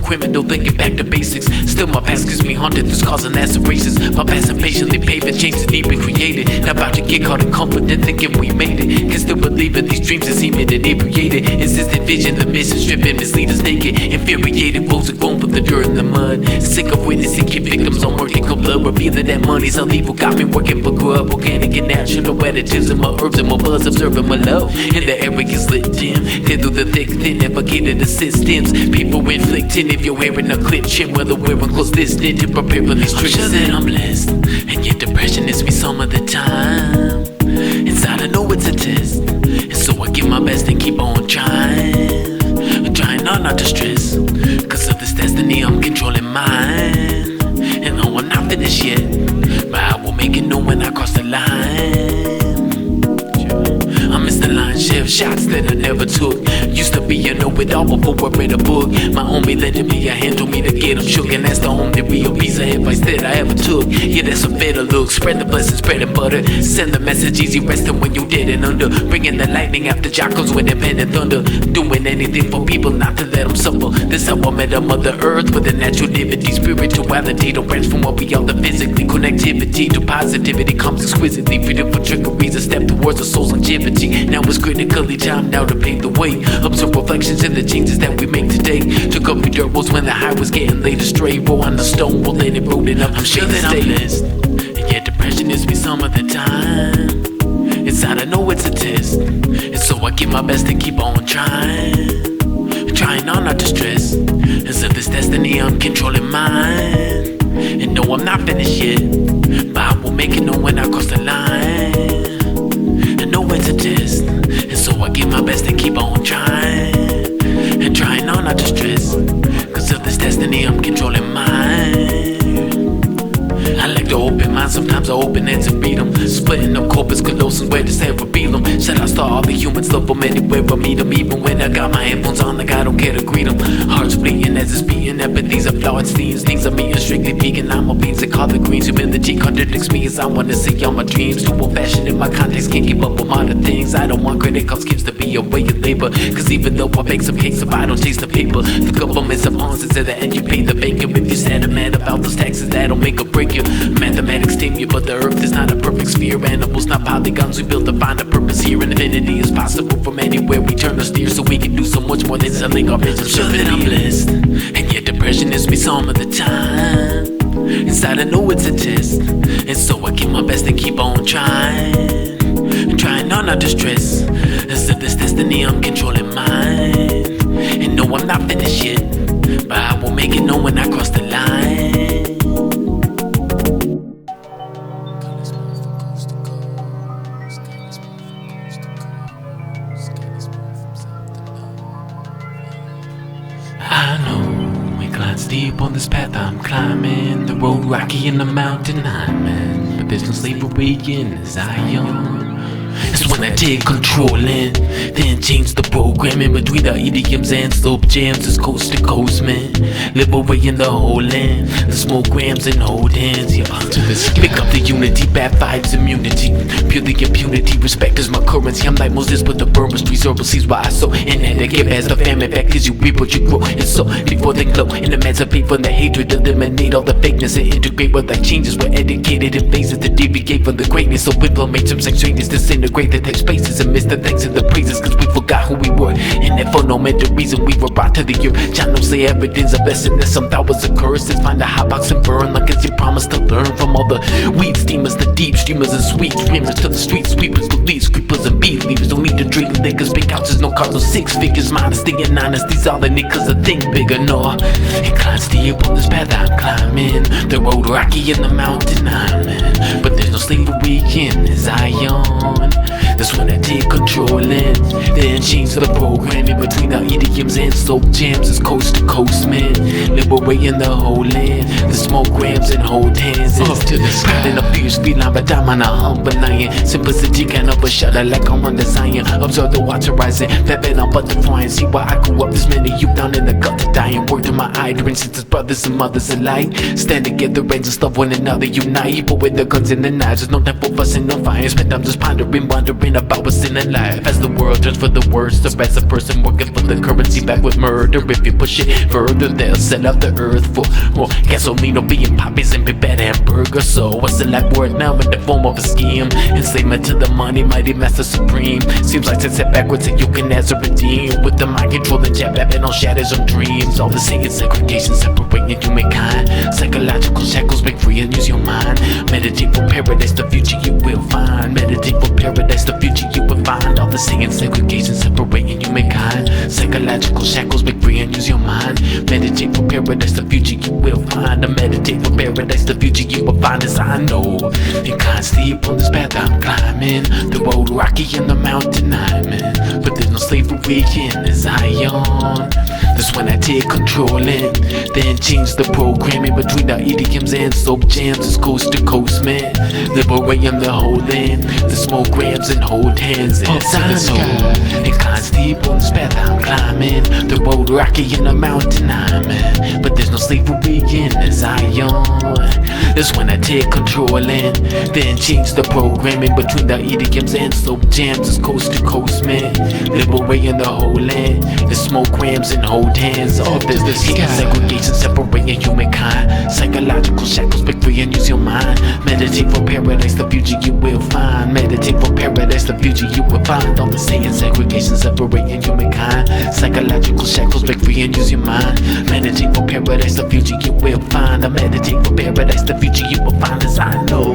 criminal, then get back to basics. Still my past gives me haunted through scars and lacerations. My past impatiently paving, change that need to be created. Not about to get caught in confident thinking we made it. Can still believe in these dreams that seem inebriated. Insistent vision, the mission stripping misleaders naked. Infuriated wolves are grown from the dirt and the mud. Sick of witnessing keep victims on working cold blood. Revealing that money's illegal, got me working for grub. Organic and natural additives in my herbs and my buzz. Observing my love, and the air gets lit dim. Thin through the thick, thin, navigating the systems. People inflicting if you're wearing a clip chin. Whether wearing close distant to prepare for these tricks. I'm sure that I'm blessed, and yet depression hits me some of the time. Inside I know it's a test, and so I give my best and keep on trying. Trying not to stress, cause of this destiny I'm controlling mine. And no, I'm not finished yet, but I will make it known when I cross the line. I miss the line shift, shots that I never took. Used to be a know-it-all before I read a book. My homie lending me a hand, told me to get him shook. And that's the only real piece of advice that I ever took. Yeah, that's a better look, spread the blessings, bread and butter. Send the message easy, resting when you're dead and under. Bringing the lightning after jackals with independent thunder. Doing anything for people, not to let them suffer. This how I met a mother earth with a natural divinity. Spirituality, don't branch from what we are, the physically. Connectivity to positivity comes exquisitely. Freedom for trickeries, a step towards the soul's longevity. Now it's critically time now to pave the way. Observe reflections in the changes that we make today. Took up dirt walls when the high was getting laid astray. Roll on the stone, we'll let it roll it up. I'm sure that I'm blessed, and yet depression hits me some of the time. Inside I know it's a test, and so I give my best to keep on trying. Trying not to stress, as if this destiny I'm controlling mine. And no, I'm not finished yet, but I will make it known when I cross the line. It's a test, and so I give my best to keep on trying. And trying not to stress, cause of this destiny I'm controlling mine. I like to open minds, sometimes I open heads and beat them. Splitting up corpus callosum where the cerebellum. Said I start all the humans, love them anywhere I meet them. Even when I got my headphones on, like I don't care to greet them. Hearts bleeding as it's beating, empathy's a flawed scenes. Things I'm eating strictly vegan, I'm a beans that call the greens. Humility contradicts me as I wanna see all my dreams. Too old fashioned in my context, can't keep up with modern things. I don't want credit cards, gifts to be a way of labor. Cause even though I bake some cakes, if I don't taste the paper, the government's a pawn, since at the end you pay the banker. If you're sad or mad about those taxes, that'll make or break you. Mathematics tame you, but the earth is not a perfect sphere. Animals, not polygons, we built to find a purpose here. Infinity is possible from anywhere we turn or steer, so we can do so much more than selling our business. I'm sure that I'm blessed, and yet depression hits me some of the time. Inside I know it's a test, and so I give my best and keep on trying. Trying not to stress, as if this destiny I'm controlling mine. And no, I'm not finished yet, but I will make it known when I cross the line. I know it glides deep on this path I'm climbing. The road rocky and the mountain I'm in, but there's no slavery in Zion. It's when I take control and then change the programming between the idioms and slope jams. It's coast to coast, man. Liberating the whole land. The smoke grams and hold hands, yeah. To this, pick up the unity, bad vibes, immunity. Purely impunity, respect is my currency. I'm like Moses, but the Burma streets herbal seeds why I sow. And then they get past the famine back, cause you reap what you grow. And so, before they glow, and emancipate from the hatred, eliminate all the fakeness and integrate what life changes. We're educated in phases to deviate from the greatness. So implement some extraneous, disintegrate the text spaces and miss the thanks and the praises, cause we forgot who we were. And if for no matter reason we were brought to the earth. John don't say evidence a blessing that some thought was a curse. Let's find a hot box and burn like it's your promise to learn from all the weed steamers, the deep streamers and sweet dreamers, to the street sweepers, police creepers and beef leavers. Don't need to drink liquors, big houses, no cars, no six figures. Modesty and honesty's all I need, cause I think bigger. No, inclined steer upon this path I'm climbing. The road rocky and the mountain I'm in, but there's no slavery in Zion. That's when I take control and then change the programming between the idioms and slope jams. It's coast to coast, man. Liberate away in the whole land. The smoke grams and hold hands. Up to the sky. In a fierce feline, but I'm on a humble lion. Simplicity can't overshadow like I'm on the Zion. Observe the water rising, that bed I'm butterflying. See why I grew up, there's many youth down in the gutter dying. Work to my eye, during sisters, brothers and mothers alike. Stand together and just love one another, unite. But with the guns and the knives, there's no time for fussing, no fires. But I'm just pondering, wondering about what's in life. As the world turns for the worst, the rest of person working for the currency back with murder. If you push it further, they'll set up the earth for more gasoline or being poppies and big bad hamburger. So what's the life worth now in the form of a scheme? Enslavement to the money, mighty master supreme. Seems like to set backwards and you can answer redeem. With the mind control and jab babbing on shadows of dreams. All the singing segregation separating humankind. Psychological shackles break free and use your mind. Meditate for paradise, the future you will find. Meditate for paradise, the future you will find. All the singing segregation separating humankind. Psychological shackles break free and use your mind. Meditate for paradise, the future you will find. Meditate for paradise, the future you will find. As I know, you can't sleep on this path I'm climbing. The road rocky and the mountain I'm in, but there's no slavery in Zion. That's when I take control and then change the programming between the idioms and soap jams. It's coast to coast, man. Liberating the whole land. The smoke grams and hold hands. As I know, you can't sleep on this path I'm climbing. The road rocky and the mountain I'm in, but there's no slavery in Zion. That's when I take control and then change the programming between the idioms and soap jams. It's coast to coast, man. Liberating the whole land. The smoke grams and hold hands. All this hate and segregation separating humankind. Psychological shackles break free and use your mind. Meditate for paradise, the future you will find. Meditate for paradise, the future you will find. All the hate and segregation separating humankind. Psychological shackles break free and use your mind. Meditate for paradise, the future you will find. I meditate for paradise, the future you will find. As I know,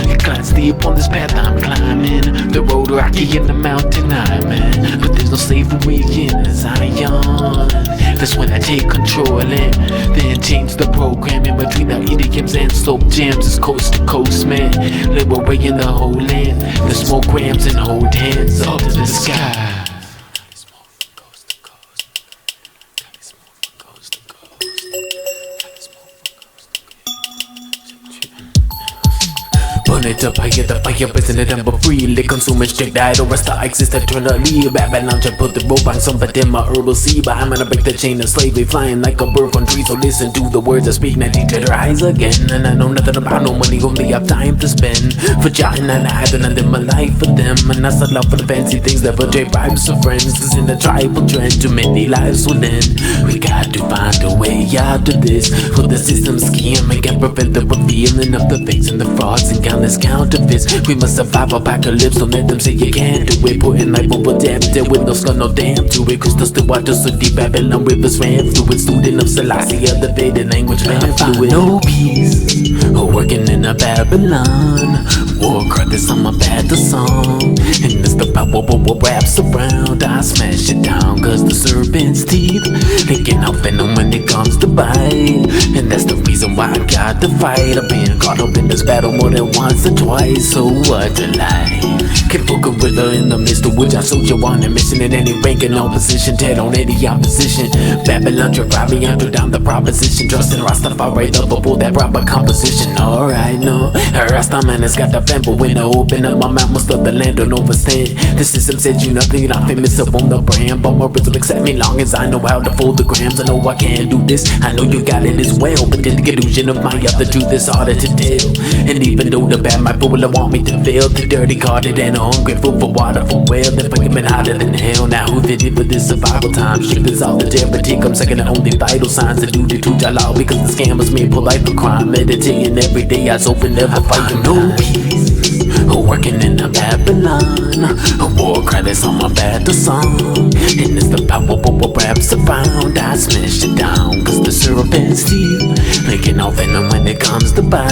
you can't sleep on this path I'm climbing. The road rocky and the mountain I'm in, but there's no slavery in Zion. That's when I take control and then change the programming between the idioms and soap jams. It's coast to coast, man. Liberating the whole land. The smoke grams and hold hands up to the sky. Burn it up, I get the fire, pressing it up freely. Consuming straight diet or rest I exist eternally. Babylon should put the rope on some in my herbal seed. But I'm gonna break the chain of slavery, flying like a bird on trees. So listen to the words I speak, now teach their eyes again. And I know nothing about no money, only have time to spend. For John and I, then I live my life for them. And I settle out for the fancy things that portray vibes of friends. This in the tribal trend, too many lives will end. We got to find a way out of this. For the system scheme, and can prevent the revealing of the fakes and the frauds and countless counterfeits. We must survive apocalypse, don't let them say you can't do it. Putting life over death, there with no skull, no damn to it. Crystals the water so deep, Babylon rivers ran through it. Student of Selassie, the faded language ran fluid. No peace, working in a Babylon. War crackers on my battle song. And it's the power what wraps around. I smash it down cause the serpent's teeth thinking out venom when it comes to bite. And that's the reason why I got to fight. I've been caught up in this battle more than once or twice. So what a lie. Can put gorilla in the midst of which I soldier on a mission. In any rank and opposition, dead on any opposition. Babylon drive me under down the proposition. Trusting Rastafari lovable, that proper composition. Alright, no, Rastaman has got the fan, but when I open up my mouth, most of the land don't overstand. The system said you nothing, I'm famous up on the brand. But my rhythm accept me long as I know how to fold the grams. I know I can't do this, I know you got it as well. But the illusion of my other truth is harder to tell. And even though the bad might will want me to fail, the dirty guarded and ungrateful for water from well, they're fucking hotter than hell. Now who fitted for this survival time? Strict as all the charity comes second to only vital signs of duty to Jalal. Because the scammers made polite for crime. Meditating every day, I hope never fight no peace. Working in a Babylon, war credits on my battle song. And it's the power what wraps around. I smash it down cause the serpent's teeth making off venom when it comes to bite.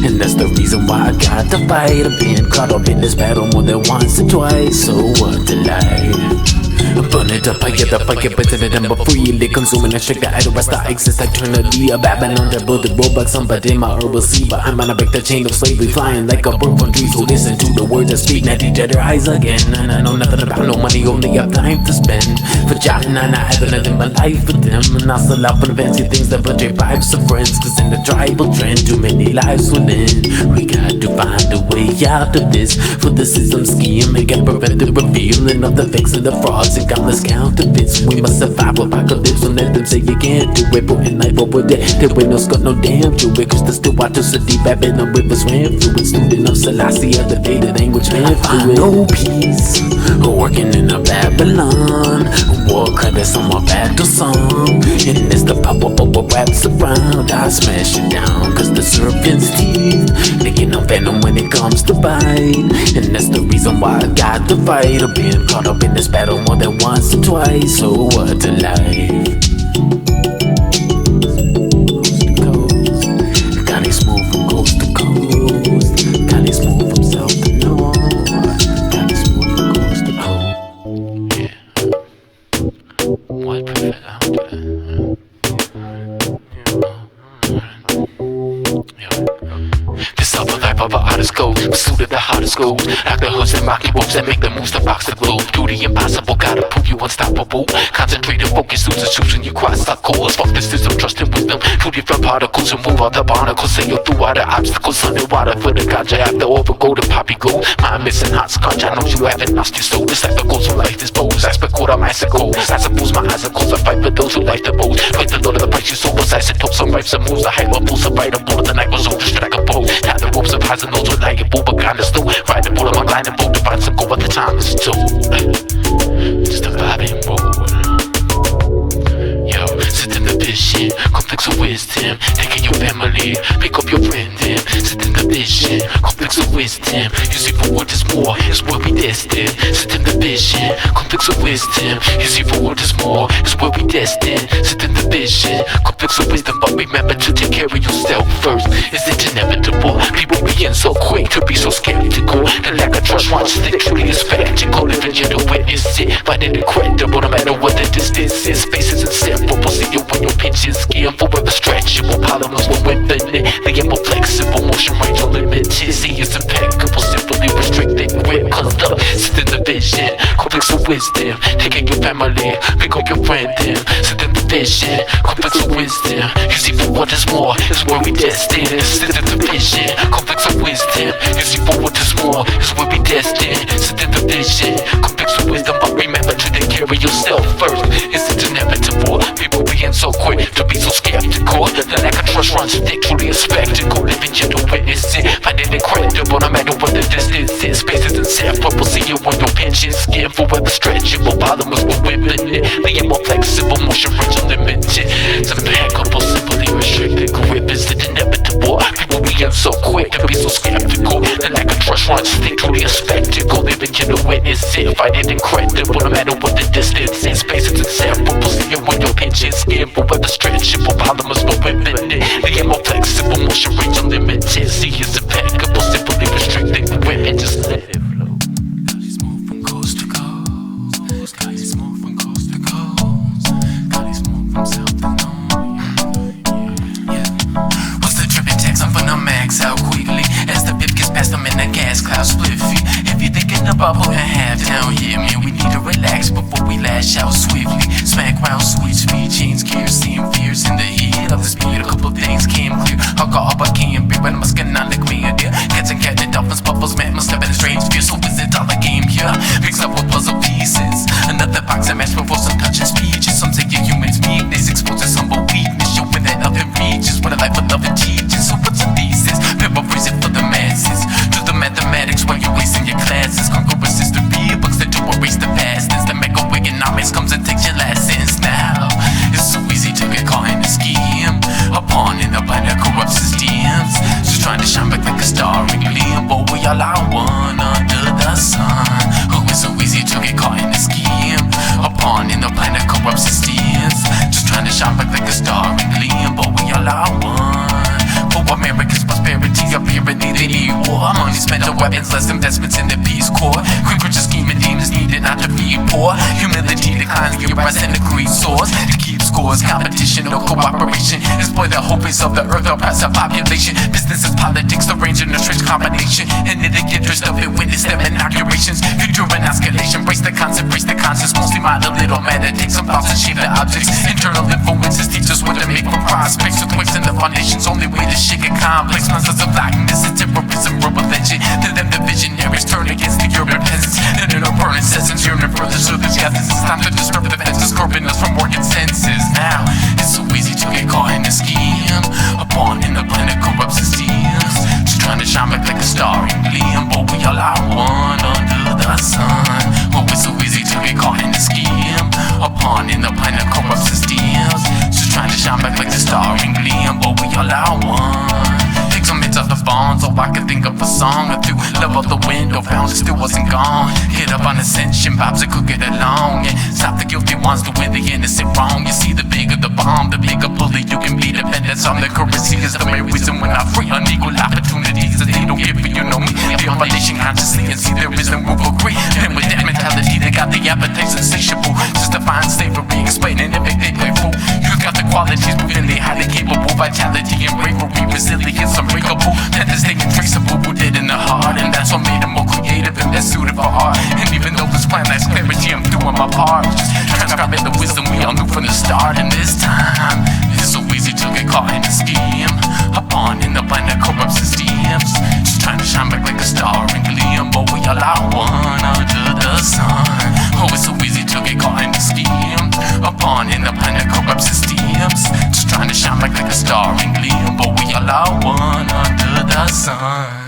And that's the reason why I got to fight. I've been caught up in this battle more than once or twice. So what a lie. Burn it up, I get the fire, but then I'm freely consuming and shake the idol rest I exist eternally. A Babylon that built the roadblocks, somebody in my herbal sea. But I'm gonna break the chain of slavery, flying like a bird from trees. So listen to the words that speak, now teach their eyes again. And I know nothing about no money, only have time to spend. For John and I have nothing but life for them. And I still out for the fancy things that portray vibes of friends. Cause in the tribal trend, too many lives will end. We got to find a way out of this. For the system scheme, and can prevent the revealing of the fakes and the frauds and countless counterfeits. We must survive apocalypse, don't let them say you can't do it. Putting life over there, there ain't no scut, no damn to it. Cause they still watch us a deep Babylon rivers ran through it. Student of Selassie, elevated language man through it. No peace, working in a Babylon. War credits on my battle song. And it's the pop up of what wraps around. I smash it down, cause the serpent's teeth, they get no venom when it comes to bite. And that's the reason why I got to fight. I've been caught up in this battle more than once or twice. So what to life? Got it smooth from coast to coast. Got it smooth from south to north. Got it smooth from coast to coast. Yeah. Why prefer out there? This other life of an artist goes, pursuit of the hardest goals. After hoods and rocky ropes that make the moves to box the globe. Do the impossible, gotta prove you unstoppable. Concentrated focus, lose the shoes when you cross the course. Fuck the system, trust and wisdom. Two different particles, remove all the barnacles. Sail through all the obstacles, underwater for the ganja. After overgo the poppy gold. Mind missing hot scotch, I know you haven't lost your soul. This life that goes from life dispose. I spec what I'm icicle. I suppose my eyes are closed. I fight for those who like the most. Fight the Lord of the price you sold. Was isotopes, some rifes and moves. The hype of bulls, survivable. The night was over, strikeable. Now the ropes of highs and lows were liable, but kind of still riding bull, I'm gliding boat to find some gold, but the time is told. Just a vibe and roll. Yo, sit in the vision, complex of wisdom. Take in your family, pick up your friend. Sit in the vision, complex of wisdom. You see for what is more, is where we destined. Sit in the vision, complex of wisdom. You see for what is more, is where we destined. Sit in the vision, complex of wisdom. But remember to take care of yourself first. Is it inevitable? People being so quick to be so skeptical. The lack of trust once they truly is spectacle. Living you to witness it, find it incredible. No matter what the distance is, space is inseparable. See you when your pinch is skin forever stretchable. Polymers were infinite, they are more flexible. Motion range unlimited, see it's impeccable. Simply restricted grip, cause love sit in the vision. Complex of wisdom, take care of your family, pick up your friend. Sit in the vision, complex of wisdom. You see for what is more, is where we destined. Sit in the vision, complex of wisdom. You see for what is more, is where we destined. Sit in the vision, complex of wisdom. But remember to take care of yourself first. Is it inevitable? People being so quick to be so skeptical. The lack of trust runs thick, truly a spectacle. Living you to witness it, find it incredible. No matter what the distance is, space is inseparable. See you when your pinching skin forever stretchable. Polymers were whipping it, they are more flexible. Motion range unlimited, it's impeccable. Simply restricted grip, is it inevitable? People being so quick to be so skeptical. The lack of trust runs thick, truly a spectacle. Living you to witness it, find it incredible. No matter what the distance is, space is inseparable. See you when your pinching skin forever stretchable. Polymers were whipping it, they are more flexible. Motion range unlimited, see it's impeccable. Simply restricted grip and just let it flow. Got it smooth from coast to coast. Got it smooth from coast to coast. Got it smooth from south to north. Yeah. What's the tripping text? I'm finna max out quickly as the bip gets past. I'm in the gas cloud spliffy. If you're thinking about putting half down here, man, we need to relax before we lash out swiftly. Smack round sweet speed, change gears, seeing fears in the heat of the speed. A couple things came clear. I got up, I can't be when I'm skin on the clear, dear. Cats and cat and dolphins, bubbles, man, must have been a strange fear. So is it all a game here? Picks up with puzzle pieces. Another box I match before some touching speeches. Some take your humans' weakness, exposes humble weakness, showing that nothing reaches what a life of love and teaches. So what's a thesis? Paraphrase it for the masses. Do the mathematics while you're wasting your classes. Congruous history, books that do erase the past. The macroeconomics comes and takes your lessons now. It's so easy to get caught in a scheme. A pawn in the blind that corrupt systems. Just trying to shine back like a star in limbo. We all are one under the sun. Oh, it's so easy to get caught in a scheme. A pawn in the blind that corrupt systems. Just trying to shine back like a star in limbo. We all are one. For America's prosperity, appear tyranny, they need war. Money spent on weapons, less investments in the Peace Corps. Quick rich scheming demons needed not to feed poor. Humility declines, the rise and the greed soars. To keep scores, competition, no cooperation. Exploit the hopes of the earth, oppress our population. Business is politics, arranging a strange combination. And in the interest of it, witness them inaugurations. Future and escalation, brace the concept, brace the conscience. Mostly mind a little matter, take some thoughts and shape the objects. Internal influences teach us what to make for prospects. Earthquakes in the foundation's only way to shake it complex. Monsters of blackness and terrorism, urban legend. To them the visionaries turn against the urban peasants. And in our burning sessions, yearning further, so there's gases. It's time to disturb the fences, curbing us from working senses. Now, it's so easy to get caught in a scheme. A pawn in the planet corrupt systems. Just trying to shine back like a star in gleam. But we all are one under the sun. Oh, it's so easy to get caught in a scheme. A pawn in the planet corrupt systems. Just trying to shine back like a star in gleam. But we all are one. Take some hits off the phone so I could think of a song or two. Love out the window, found it still wasn't gone. Hit up on ascension, vibes that could get along. Yeah, stop the guilty ones doing the innocent wrong. You see, the bigger the bomb, the bigger bully you can be. Dependence on the currency is the main reason when I free unequal opportunities that they don't give you. You know me, the foundation consciously and see there isn't room for greed. And with that mentality, they got the appetite insatiable. Just to find slavery, explaining every they play fool. You got the qualities within the highly capable, vitality and bravery, resilience unbreakable. Panthers staying traceable, rooted in the heart, and that's what made them more creative and best suited for art. And even though this plan lacks clarity, I'm doing my part, just transcribing the wisdom we all knew from the start. And this time, it's so easy to get caught in a scheme. A pawn in the blind that corrupt systems. Just trying to shine back like a star in gleam, but we all are one under the sun. Oh, it's so easy to get caught in a scheme. A pawn in the blind that corrupt systems. Just trying to shine back like a star in gleam, but we all are one under the sun.